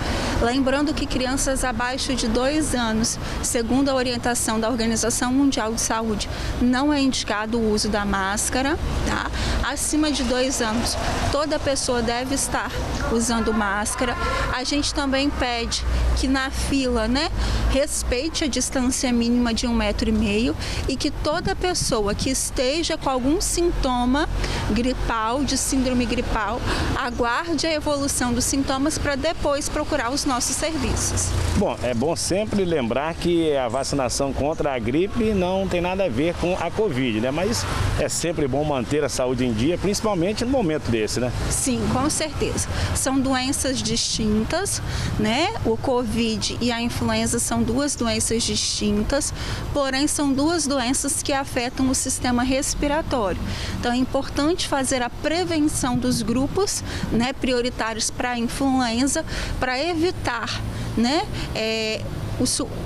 Lembrando que crianças abaixo de 2 anos, segundo a orientação da Organização Mundial de Saúde, não é indicado o uso da máscara, tá? Acima de 2 anos, toda pessoa deve estar usando máscara. A gente também pede que na fila, respeite a distância mínima de 1,5 m e que toda pessoa que esteja com algum sintoma gripal, de síndrome gripal, aguarde a evolução dos sintomas para depois procurar os nossos serviços. Bom, é bom sempre lembrar que a vacinação contra a gripe não tem nada a ver com a Covid, mas é sempre bom manter a saúde em dia, principalmente no momento desse, Sim, com certeza. São doenças distintas, O Covid e a influenza são 2 doenças distintas, porém são 2 doenças que afetam o sistema respiratório. Então é importante fazer a prevenção dos grupos, prioritários para a influenza, para evitar,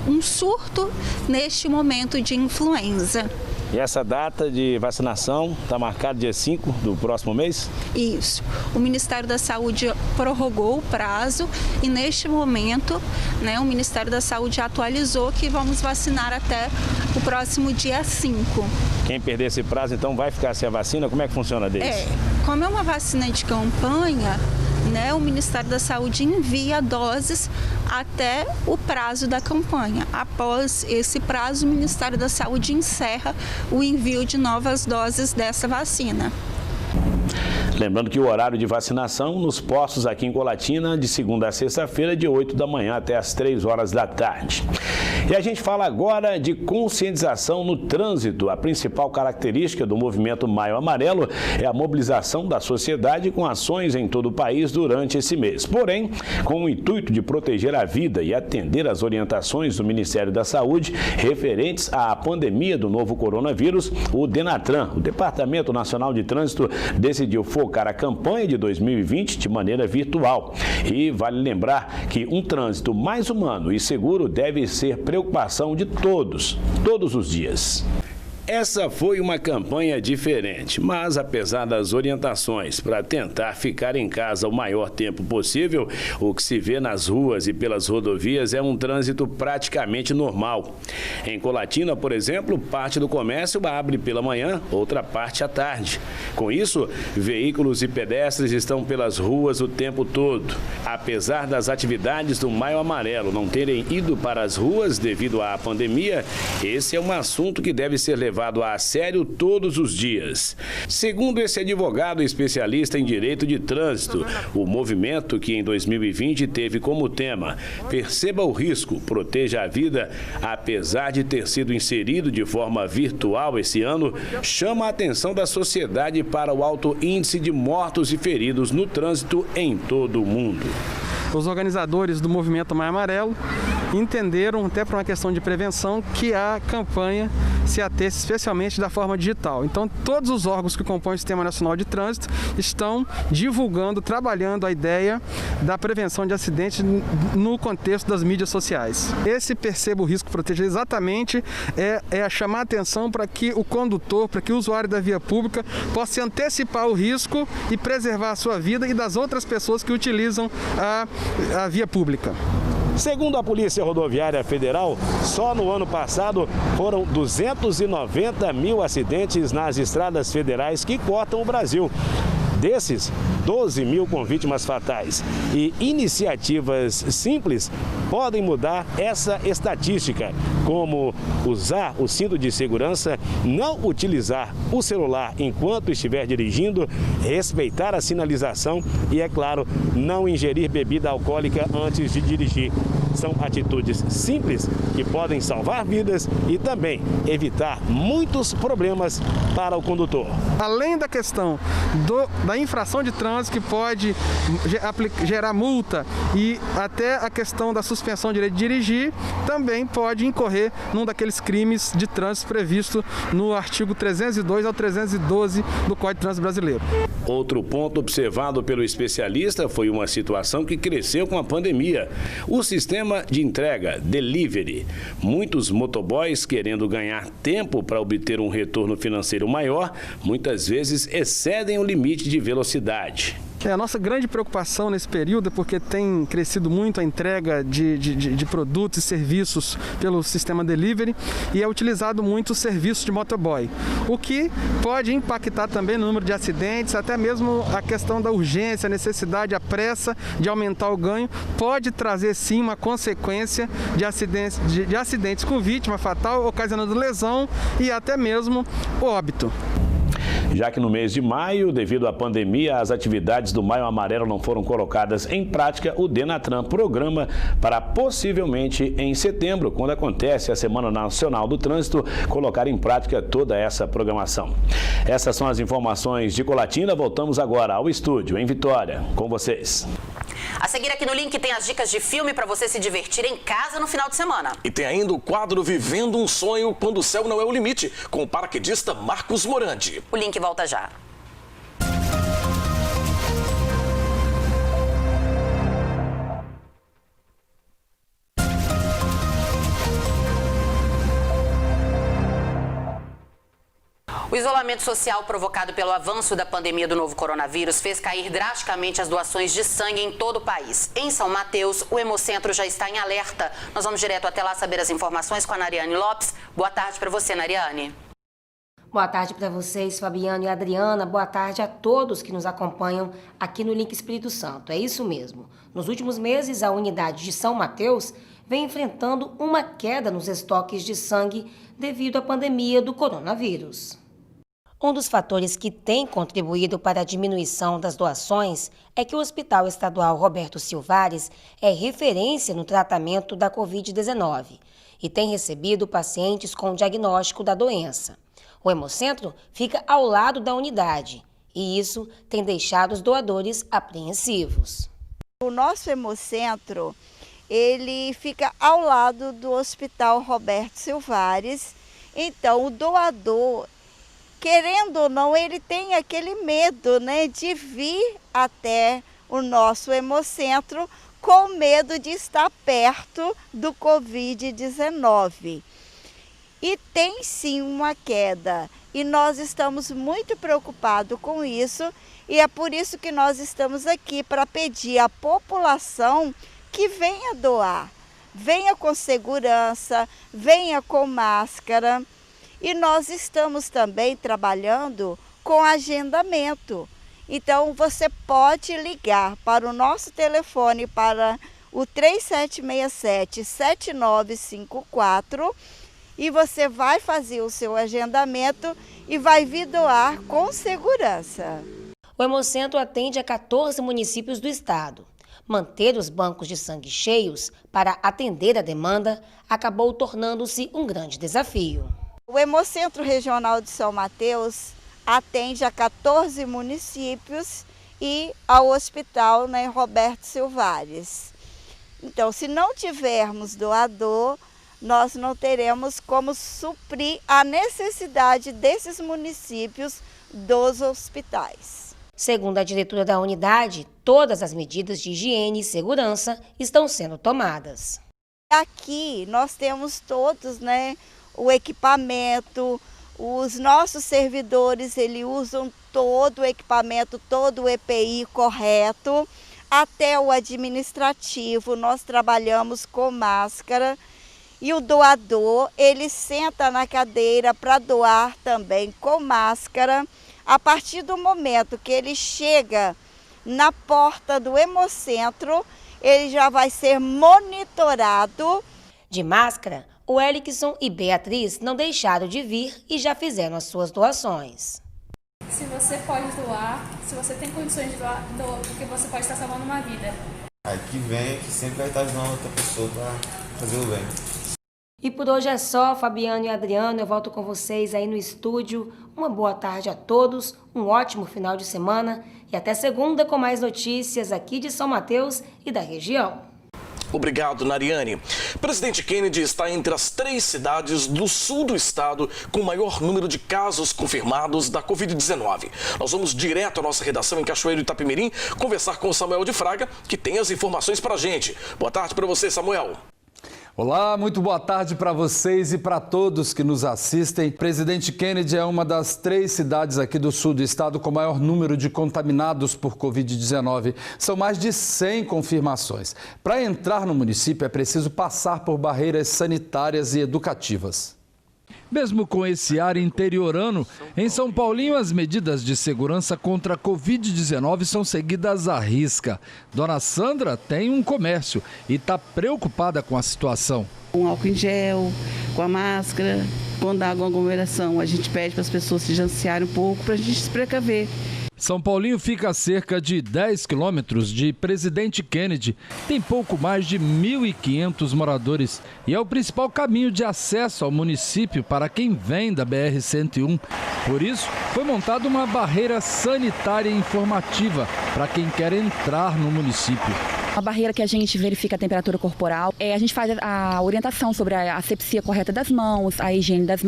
um surto neste momento de influenza. E essa data de vacinação está marcada dia 5 do próximo mês? Isso. O Ministério da Saúde prorrogou o prazo e neste momento, o Ministério da Saúde atualizou que vamos vacinar até o próximo dia 5. Quem perder esse prazo, então, vai ficar sem a vacina? Como é que funciona deles? Como é uma vacina de campanha, o Ministério da Saúde envia doses até o prazo da campanha. Após esse prazo, o Ministério da Saúde encerra o envio de novas doses dessa vacina. Lembrando que o horário de vacinação nos postos aqui em Colatina, de segunda a sexta-feira, de 8 da manhã até as 3 horas da tarde. E a gente fala agora de conscientização no trânsito. A principal característica do movimento Maio Amarelo é a mobilização da sociedade com ações em todo o país durante esse mês. Porém, com o intuito de proteger a vida e atender às orientações do Ministério da Saúde referentes à pandemia do novo coronavírus, o Denatran, o Departamento Nacional de Trânsito, decidiu focar a campanha de 2020 de maneira virtual. E vale lembrar que um trânsito mais humano e seguro deve ser preocupação de todos os dias. Essa foi uma campanha diferente, mas apesar das orientações para tentar ficar em casa o maior tempo possível, o que se vê nas ruas e pelas rodovias é um trânsito praticamente normal. Em Colatina, por exemplo, parte do comércio abre pela manhã, outra parte à tarde. Com isso, veículos e pedestres estão pelas ruas o tempo todo. Apesar das atividades do Maio Amarelo não terem ido para as ruas devido à pandemia, esse é um assunto que deve ser levado a sério todos os dias. Segundo esse advogado especialista em direito de trânsito, o movimento que em 2020 teve como tema Perceba o risco, proteja a vida, apesar de ter sido inserido de forma virtual esse ano, chama a atenção da sociedade para o alto índice de mortos e feridos no trânsito em todo o mundo. Os organizadores do movimento Maio Amarelo entenderam, até por uma questão de prevenção, que a campanha se atesse especialmente da forma digital. Então, todos os órgãos que compõem o Sistema Nacional de Trânsito estão divulgando, trabalhando a ideia da prevenção de acidentes no contexto das mídias sociais. Esse Perceba o Risco, proteja exatamente é chamar a atenção para que o condutor, para que o usuário da via pública possa antecipar o risco e preservar a sua vida e das outras pessoas que utilizam a via pública. Segundo a Polícia Rodoviária Federal, só no ano passado foram 290 mil acidentes nas estradas federais que cortam o Brasil. Desses, 12 mil com vítimas fatais. E iniciativas simples podem mudar essa estatística, como usar o cinto de segurança, não utilizar o celular enquanto estiver dirigindo, respeitar a sinalização e, é claro, não ingerir bebida alcoólica antes de dirigir. São atitudes simples que podem salvar vidas e também evitar muitos problemas para o condutor. Além da questão da infração de trânsito, que pode gerar multa, e até a questão da suspensão do direito de dirigir, também pode incorrer num daqueles crimes de trânsito previsto no artigo 302 ao 312 do Código de Trânsito Brasileiro. Outro ponto observado pelo especialista foi uma situação que cresceu com a pandemia: o sistema de entrega, delivery. Muitos motoboys, querendo ganhar tempo para obter um retorno financeiro maior, muitas vezes excedem o limite de velocidade. A nossa grande preocupação nesse período é porque tem crescido muito a entrega de produtos e serviços pelo sistema delivery e é utilizado muito o serviço de motoboy, o que pode impactar também no número de acidentes, até mesmo a questão da urgência, a necessidade, a pressa de aumentar o ganho, pode trazer sim uma consequência de acidentes com vítima fatal, ocasionando lesão e até mesmo óbito. Já que no mês de maio, devido à pandemia, as atividades do Maio Amarelo não foram colocadas em prática, o Denatran programa para possivelmente em setembro, quando acontece a Semana Nacional do Trânsito, colocar em prática toda essa programação. Essas são as informações de Colatina. Voltamos agora ao estúdio em Vitória, com vocês. A seguir aqui no link tem as dicas de filme para você se divertir em casa no final de semana. E tem ainda o quadro Vivendo um Sonho Quando o Céu Não é o Limite, com o paraquedista Marcos Morandi. O link volta já. O isolamento social provocado pelo avanço da pandemia do novo coronavírus fez cair drasticamente as doações de sangue em todo o país. Em São Mateus, o Hemocentro já está em alerta. Nós vamos direto até lá saber as informações com a Nariane Lopes. Boa tarde para você, Nariane. Boa tarde para vocês, Fabiano e Adriana. Boa tarde a todos que nos acompanham aqui no Link Espírito Santo. É isso mesmo. Nos últimos meses, a unidade de São Mateus vem enfrentando uma queda nos estoques de sangue devido à pandemia do coronavírus. Um dos fatores que tem contribuído para a diminuição das doações é que o Hospital Estadual Roberto Silvares é referência no tratamento da Covid-19 e tem recebido pacientes com diagnóstico da doença. O Hemocentro fica ao lado da unidade e isso tem deixado os doadores apreensivos. O nosso Hemocentro, ele fica ao lado do Hospital Roberto Silvares, então o doador, querendo ou não, ele tem aquele medo, né, de vir até o nosso Hemocentro com medo de estar perto do Covid-19. E tem sim uma queda e nós estamos muito preocupados com isso e é por isso que nós estamos aqui para pedir à população que venha doar, venha com segurança, venha com máscara. E nós estamos também trabalhando com agendamento. Então, você pode ligar para o nosso telefone, para o 3767-7954, e você vai fazer o seu agendamento e vai vir doar com segurança. O Hemocentro atende a 14 municípios do estado. Manter os bancos de sangue cheios para atender a demanda acabou tornando-se um grande desafio. O Hemocentro Regional de São Mateus atende a 14 municípios e ao Hospital, né, Roberto Silvares. Então, se não tivermos doador, nós não teremos como suprir a necessidade desses municípios dos hospitais. Segundo a diretora da unidade, todas as medidas de higiene e segurança estão sendo tomadas. Aqui nós temos todos, né, o equipamento, os nossos servidores, eles usam todo o equipamento, todo o EPI correto, até o administrativo, nós trabalhamos com máscara e o doador, ele senta na cadeira para doar também com máscara. A partir do momento que ele chega na porta do Hemocentro, ele já vai ser monitorado. De máscara, o Elickson e Beatriz não deixaram de vir e já fizeram as suas doações. Se você pode doar, se você tem condições de doar, doa, porque você pode estar salvando uma vida. Aí que vem, que sempre vai estar ajudando outra pessoa para fazer o bem. E por hoje é só, Fabiano e Adriano, eu volto com vocês aí no estúdio. Uma boa tarde a todos, um ótimo final de semana e até segunda com mais notícias aqui de São Mateus e da região. Obrigado, Nariane. Presidente Kennedy está entre as 3 cidades do sul do estado com o maior número de casos confirmados da Covid-19. Nós vamos direto à nossa redação em Cachoeiro e Itapemirim conversar com o Samuel de Fraga, que tem as informações para a gente. Boa tarde para você, Samuel. Olá, muito boa tarde para vocês e para todos que nos assistem. Presidente Kennedy é uma das 3 cidades aqui do sul do estado com maior número de contaminados por Covid-19. São mais de 100 confirmações. Para entrar no município é preciso passar por barreiras sanitárias e educativas. Mesmo com esse ar interiorano, em São Paulinho as medidas de segurança contra a Covid-19 são seguidas à risca. Dona Sandra tem um comércio e está preocupada com a situação. Com álcool em gel, com a máscara, quando há alguma aglomeração, a gente pede para as pessoas se distanciarem um pouco para a gente se precaver. São Paulinho fica a cerca de 10 quilômetros de Presidente Kennedy. Tem pouco mais de 1.500 moradores e é o principal caminho de acesso ao município para quem vem da BR-101. Por isso, foi montada uma barreira sanitária informativa para quem quer entrar no município. A barreira que a gente verifica a temperatura corporal, a gente faz a orientação sobre a asepsia correta das mãos, a higiene das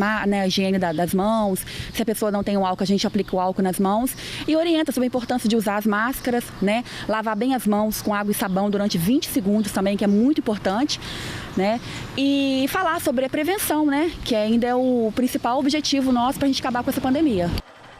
mãos. Se a pessoa não tem o álcool, a gente aplica o álcool nas mãos e orienta sobre a importância de usar as máscaras, né? Lavar bem as mãos com água e sabão durante 20 segundos também, que é muito importante, né? E falar sobre a prevenção, né? Que ainda é o principal objetivo nosso para a gente acabar com essa pandemia.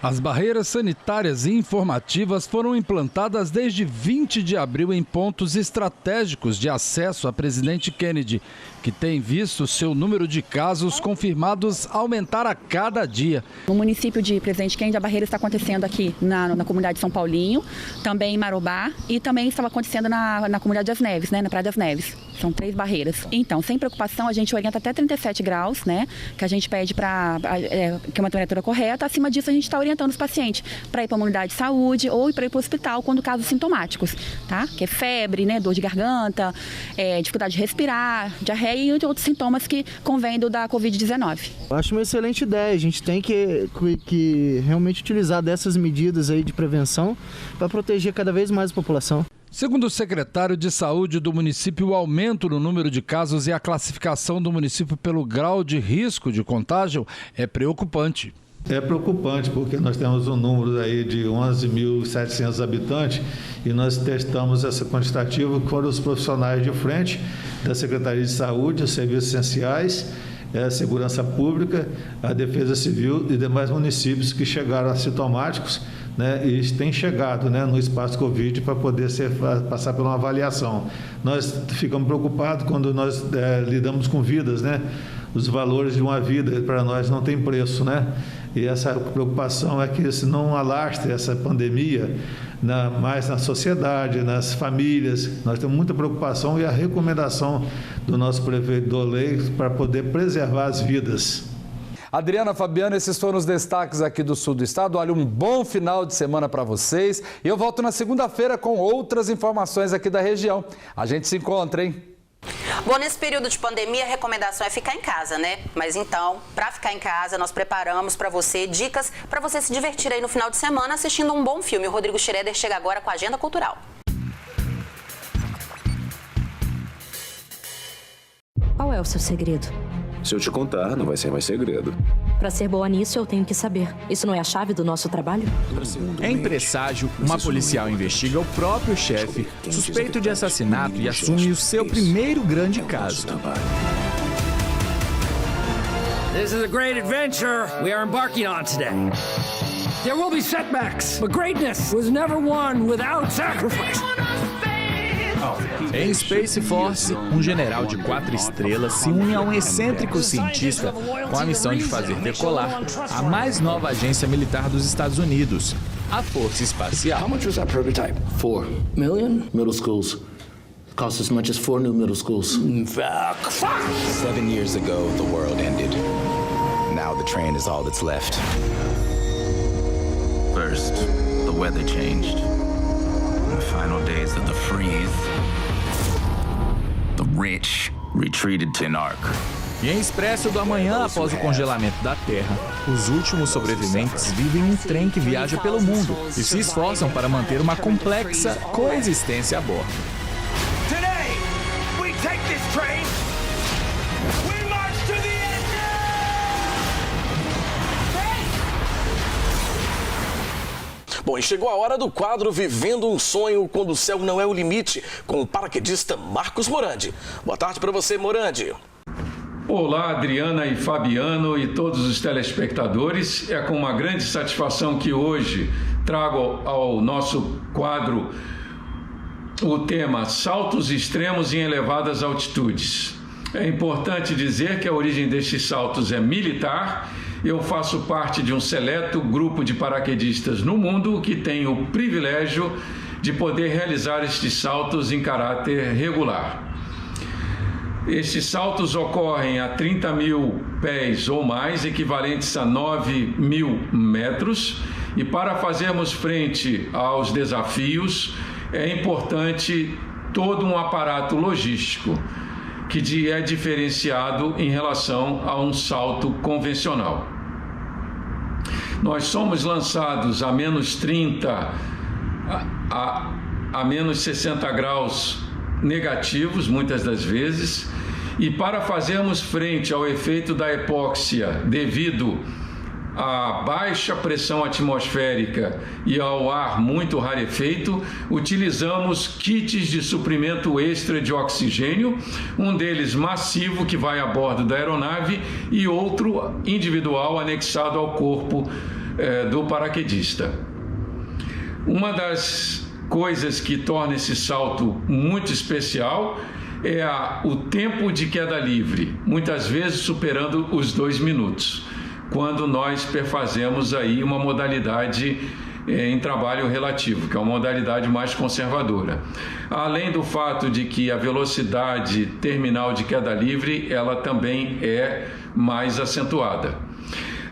As barreiras sanitárias e informativas foram implantadas desde 20 de abril em pontos estratégicos de acesso a Presidente Kennedy. que tem visto seu número de casos confirmados aumentar a cada dia. No município de Presidente Kennedy, a barreira está acontecendo aqui na comunidade de São Paulinho, também em Marubá e também estava acontecendo na comunidade das Neves, né, na Praia das Neves. São 3 barreiras. Então, sem preocupação, a gente orienta até 37 graus, né, que a gente pede para que é uma temperatura correta. Acima disso, a gente está orientando os pacientes para ir para uma unidade de saúde ou para ir para o hospital quando casos sintomáticos, tá? Que é febre, né, dor de garganta, dificuldade de respirar, diarreia e outros sintomas que convêm da Covid-19. Eu acho uma excelente ideia. A gente tem que realmente utilizar dessas medidas aí de prevenção para proteger cada vez mais a população. Segundo o secretário de Saúde do município, o aumento no número de casos e a classificação do município pelo grau de risco de contágio é preocupante. É preocupante porque nós temos um número aí de 11.700 habitantes e nós testamos essa quantitativa que foram os profissionais de frente da Secretaria de Saúde, os serviços essenciais, a segurança pública, a defesa civil e demais municípios que chegaram assintomáticos, né, e têm chegado, né, no espaço Covid para poder passar por uma avaliação. Nós ficamos preocupados quando nós lidamos com vidas, né? Os valores de uma vida para nós não tem preço, né? E essa preocupação é que se não alastre essa pandemia mais na sociedade, nas famílias. Nós temos muita preocupação e a recomendação do nosso prefeito Doley para poder preservar as vidas. Adriana, Fabiano, esses foram os destaques aqui do sul do estado. Olha, um bom final de semana para vocês. E eu volto na segunda-feira com outras informações aqui da região. A gente se encontra, hein? Bom, nesse período de pandemia, a recomendação é ficar em casa, né? Mas então, para ficar em casa, nós preparamos para você dicas para você se divertir aí no final de semana assistindo um bom filme. O Rodrigo Schroeder chega agora com a Agenda Cultural. Qual é o seu segredo? Se eu te contar, não vai ser mais segredo. Para ser boa nisso, eu tenho que saber. Isso não é a chave do nosso trabalho? Em Presságio, uma policial investiga o próprio chefe, suspeito de assassinato, e assume o seu primeiro grande caso. This is a great adventure we are embarking on today. There will be setbacks, but greatness was never won without sacrifice. Em Space Force, um general de 4 estrelas se une a um excêntrico cientista com a missão de fazer decolar a mais nova agência militar dos Estados Unidos, a Força Espacial. How much was that prototype? 4 million? Middle schools cost as much as 4 new middle schools. 7 years ago, the world ended. Now the train is all that's left. First, the weather changed. In the final days of the freeze, the rich retreated to Narc. E em Expresso do Amanhã, após o congelamento da Terra, os últimos sobreviventes vivem em um trem que viaja pelo mundo e se esforçam para manter uma complexa coexistência a bordo. Today, we take this train. We march to the end. Bom, e chegou a hora do quadro Vivendo um Sonho quando o céu não é o limite, com o paraquedista Marcos Morandi. Boa tarde para você, Morandi. Olá, Adriana e Fabiano e todos os telespectadores. É com uma grande satisfação que hoje trago ao nosso quadro o tema Saltos extremos em elevadas altitudes. É importante dizer que a origem destes saltos é militar. Eu faço parte de um seleto grupo de paraquedistas no mundo que tem o privilégio de poder realizar estes saltos em caráter regular. Estes saltos ocorrem a 30 mil pés ou mais, equivalentes a 9 mil metros, e para fazermos frente aos desafios é importante todo um aparato logístico que é diferenciado em relação a um salto convencional. Nós somos lançados a menos 30 a menos 60 graus negativos, muitas das vezes, e para fazermos frente ao efeito da hipóxia devido à baixa pressão atmosférica e ao ar muito rarefeito, utilizamos kits de suprimento extra de oxigênio, um deles massivo que vai a bordo da aeronave e outro individual anexado ao corpo do paraquedista. Uma das coisas que torna esse salto muito especial é o tempo de queda livre, muitas vezes superando os 2 minutos, quando nós perfazemos aí uma modalidade em trabalho relativo, que é uma modalidade mais conservadora. Além do fato de que a velocidade terminal de queda livre, ela também é mais acentuada.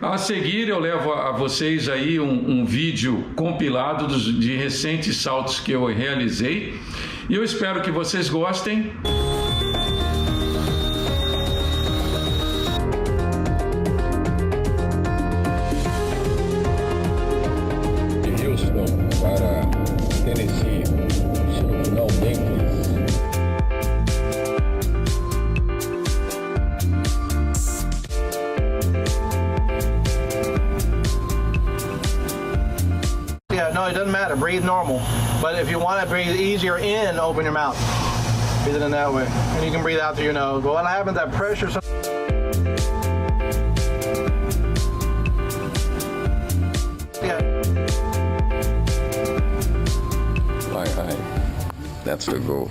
A seguir, eu levo a vocês aí um vídeo compilado de recentes saltos que eu realizei e eu espero que vocês gostem. De Houston para Tennessee, destino final Memphis. No, it doesn't matter. Breathe normal. But if you want to breathe easier in, open your mouth. Breathe it in that way. And you can breathe out through your nose. But what happens, that pressure... Aye. That's the goal.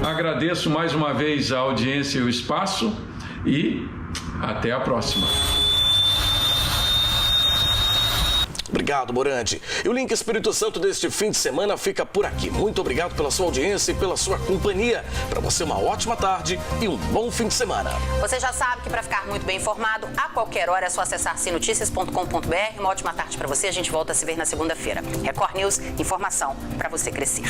Agradeço mais uma vez a audiência e o espaço e Até a próxima. Obrigado, Morandi. E o Link Espírito Santo deste fim de semana fica por aqui. Muito obrigado pela sua audiência e pela sua companhia. Para você, uma ótima tarde e um bom fim de semana. Você já sabe que para ficar muito bem informado, a qualquer hora é só acessar sinoticias.com.br. Uma ótima tarde para você. A gente volta a se ver na segunda-feira. Record News, informação para você crescer.